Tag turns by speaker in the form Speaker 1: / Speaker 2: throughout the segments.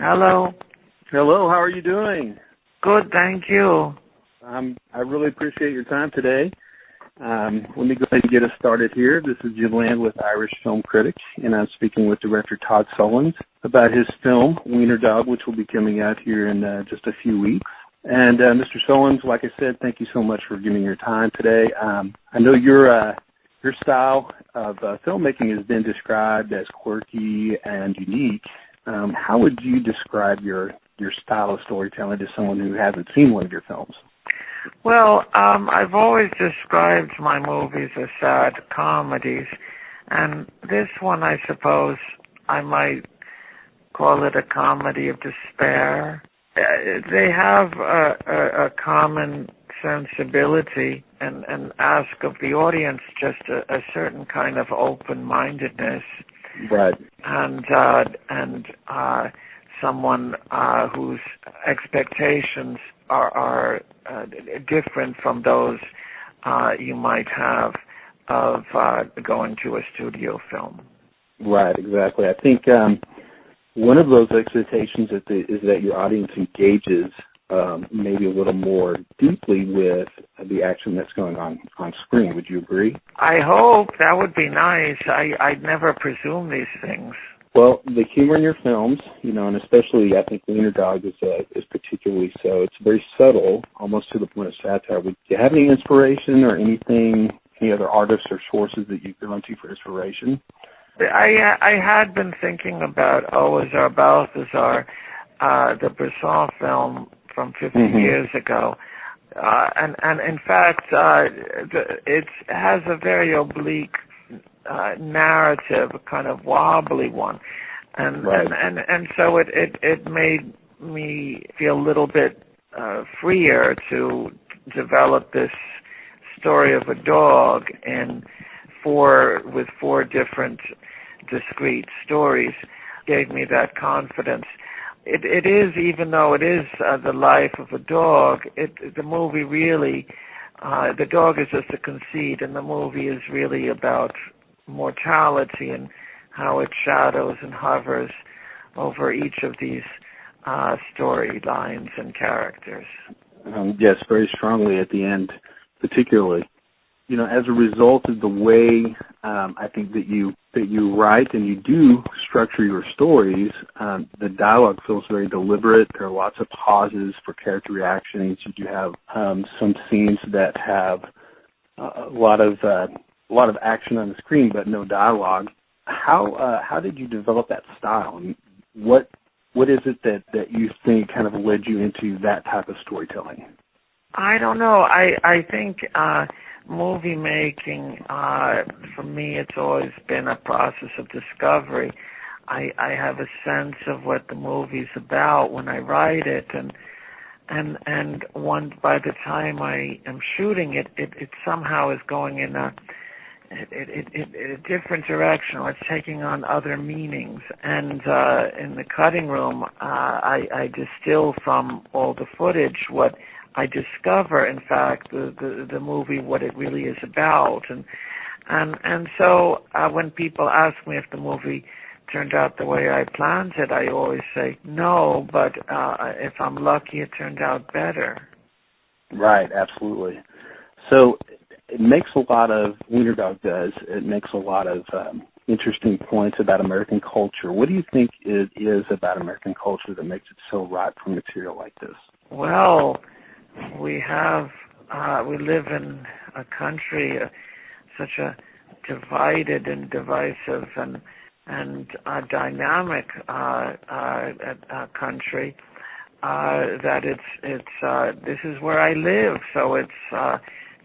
Speaker 1: Hello.
Speaker 2: Hello, how are you doing?
Speaker 1: Good, thank you.
Speaker 2: I really appreciate your time today. Let me go ahead and get us started here. This is Jim Land with Irish Film Critic, and I'm speaking with director Todd Solondz about his film, Wiener-Dog, which will be coming out here in just a few weeks. And Mr. Solondz, like I said, thank you so much for giving your time today. I know your style of filmmaking has been described as quirky and unique. How would you describe your style of storytelling to someone who hasn't seen one of your films?
Speaker 1: Well, I've always described my movies as sad comedies, and this one, I suppose, I might call it a comedy of despair. They have a common sensibility and ask of the audience just a certain kind of open-mindedness.
Speaker 2: Right.
Speaker 1: And someone whose expectations are different from those you might have of going to a studio film.
Speaker 2: Right, exactly. I think one of those expectations is that your audience engages maybe a little more deeply with the action that's going on screen. Would you agree?
Speaker 1: I hope. That would be nice. I'd never presume these things.
Speaker 2: Well, the humor in your films, and especially I think Wiener-Dog is particularly so. It's very subtle, almost to the point of satire. Would you have any inspiration or any other artists or sources that you go into for inspiration?
Speaker 1: I had bin thinking about Azar Balthazar, the Bresson film from 50 years ago. And in fact, it has a very oblique narrative, a kind of wobbly one, and
Speaker 2: right.
Speaker 1: and so it made me feel a little bit freer to develop this story of a dog with four different discrete stories. Gave me that confidence. It is, even though it is the life of a dog, the movie really, the dog is just a conceit, and the movie is really about mortality and how it shadows and hovers over each of these storylines and characters.
Speaker 2: Yes, very strongly at the end, particularly. As a result of the way I think that you write and you do structure your stories, the dialogue feels very deliberate. There are lots of pauses for character reactions. You do have some scenes that have a lot of action on the screen, but no dialogue. How did you develop that style? What is it that you think kind of led you into that type of storytelling?
Speaker 1: I don't know. I think movie making, for me, it's always been a process of discovery. I have a sense of what the movie's about when I write it, and by the time I am shooting it, it somehow is going in a different direction, or it's taking on other meanings. And in the cutting room, I distill from all the footage what I discover, in fact, the movie, what it really is about. And so when people ask me if the movie turned out the way I planned it, I always say no, but if I'm lucky, it turned out better. Right,
Speaker 2: absolutely. So it makes a lot of, Wiener-Dog does, it makes a lot of interesting points about American culture. What do you think it is about American culture that makes it so ripe for material like this?
Speaker 1: Well, we live in a country, such a divided and divisive and dynamic country, that it's this is where I live, so it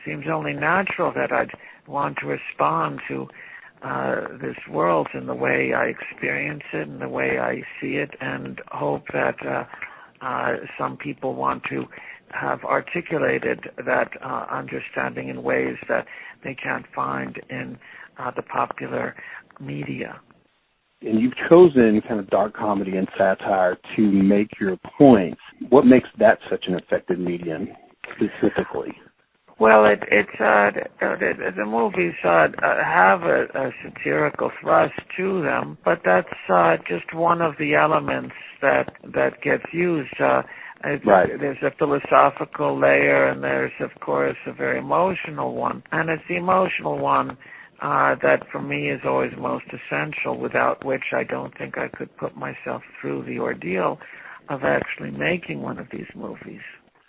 Speaker 1: seems only natural that I'd want to respond to this world in the way I experience it and the way I see it, and hope that some people want to have articulated that understanding in ways that they can't find in the popular media.
Speaker 2: And you've chosen kind of dark comedy and satire to make your points. What makes that such an effective medium specifically?
Speaker 1: Well, the movies have a satirical thrust to them, but that's just one of the elements that gets used.
Speaker 2: Right.
Speaker 1: There's a philosophical layer, and there's, of course, a very emotional one. And it's the emotional one that, for me, is always most essential, without which I don't think I could put myself through the ordeal of actually making one of these movies.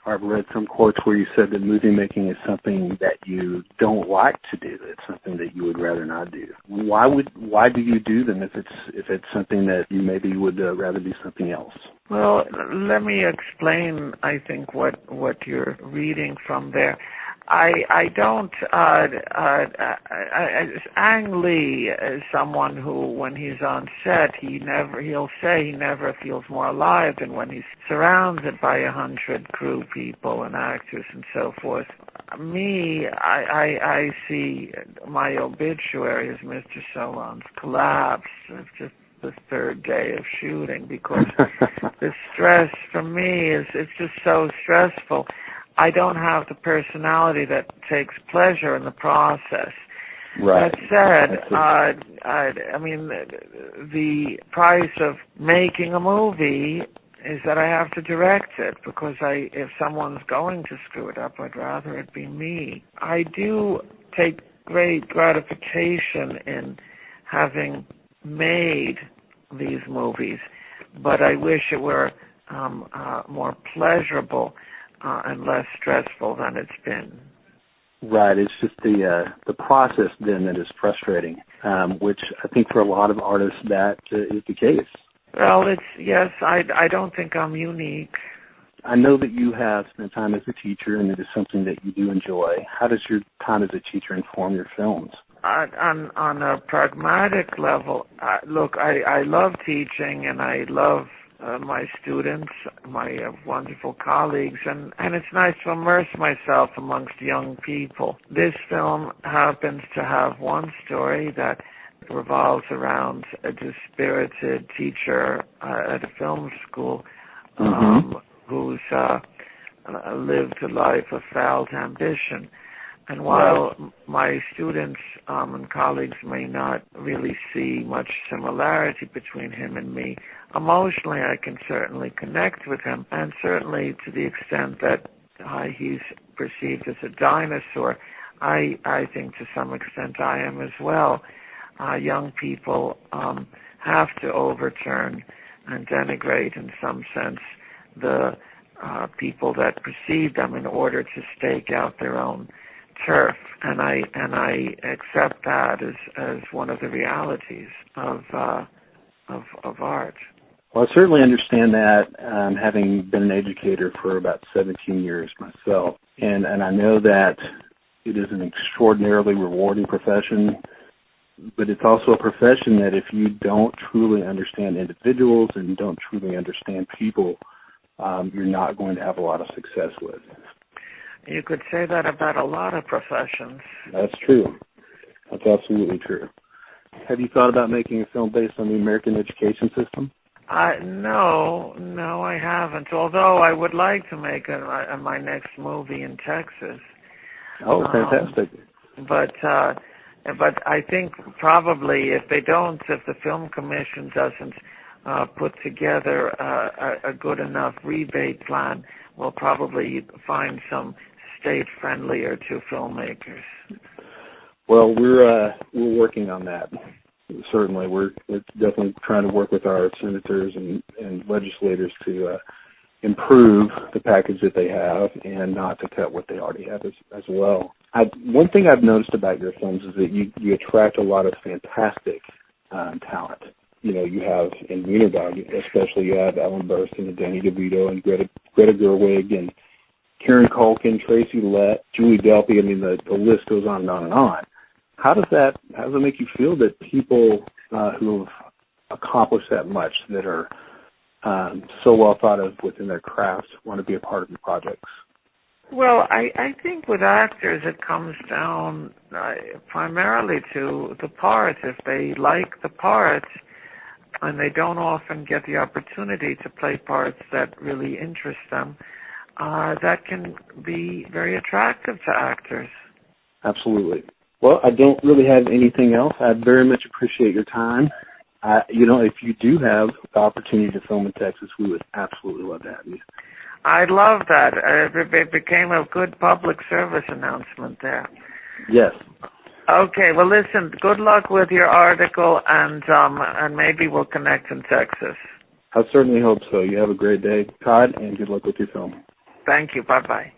Speaker 2: I've read some quotes where you said that movie making is something that you don't like to do. It's something that you would rather not do. Why do you do them if it's something that you maybe would rather do something else?
Speaker 1: Well, let me explain, I think, what you're reading from there. I don't, Ang Lee is someone who, when he's on set, he'll say he never feels more alive than when he's surrounded by 100 crew people and actors and so forth. Me, I see my obituary as Mr. Solondz collapse of just the third day of shooting, because the stress for me it's just so stressful. I don't have the personality that takes pleasure in the process.
Speaker 2: Right.
Speaker 1: That said, I mean, the price of making a movie is that I have to direct it, because if someone's going to screw it up, I'd rather it be me. I do take great gratification in having made these movies, but I wish it were more pleasurable and less stressful than it's been.
Speaker 2: Right. It's just the process then that is frustrating, which I think for a lot of artists that is the case.
Speaker 1: Well, I don't think I'm unique.
Speaker 2: I know that you have spent time as a teacher, and it is something that you do enjoy. How does your time as a teacher inform your films?
Speaker 1: On a pragmatic level, look, I love teaching, and I love my students, my wonderful colleagues, and it's nice to immerse myself amongst young people. This film happens to have one story that revolves around a dispirited teacher at a film school who's lived a life of failed ambition. And while my students and colleagues may not really see much similarity between him and me, emotionally I can certainly connect with him, and certainly to the extent that he's perceived as a dinosaur, I think to some extent I am as well. Young people have to overturn and denigrate in some sense the people that precede them in order to stake out their own turf, and I accept that as one of the realities of art.
Speaker 2: Well, I certainly understand that, having been an educator for about 17 years myself, and I know that it is an extraordinarily rewarding profession, but it's also a profession that if you don't truly understand individuals and you don't truly understand people, you're not going to have a lot of success with.
Speaker 1: You could say that about a lot of professions.
Speaker 2: That's true. That's absolutely true. Have you thought about making a film based on the American education system? No, I haven't. Although I would like to make my next movie in Texas. Oh, fantastic!
Speaker 1: But I think probably if the film commission doesn't put together a good enough rebate plan, we'll probably find some state-friendlier to filmmakers.
Speaker 2: Well, we're working on that. Certainly, we're definitely trying to work with our senators and legislators to improve the package that they have and not to cut what they already have as well. One thing I've noticed about your films is that you attract a lot of fantastic talent. You know, you have in Wiener-Dog, especially, you have Ellen Burstyn and Danny DeVito and Greta Gerwig and Kieran Culkin, Tracy Lett, Julie Delpy. I mean, the list goes on and on and on. How does it make you feel that people who have accomplished that much, that are so well thought of within their craft, want to be a part of your projects?
Speaker 1: Well, I think with actors it comes down primarily to the part. If they like the part, and they don't often get the opportunity to play parts that really interest them, that can be very attractive to actors.
Speaker 2: Absolutely. Well, I don't really have anything else. I very much appreciate your time. If you do have the opportunity to film in Texas, we would absolutely love to have you.
Speaker 1: I love that. It became a good public service announcement there.
Speaker 2: Yes.
Speaker 1: Okay. Well, listen. Good luck with your article, and maybe we'll connect in Texas.
Speaker 2: I certainly hope so. You have a great day, Todd, and good luck with your film.
Speaker 1: Thank you. Bye-bye.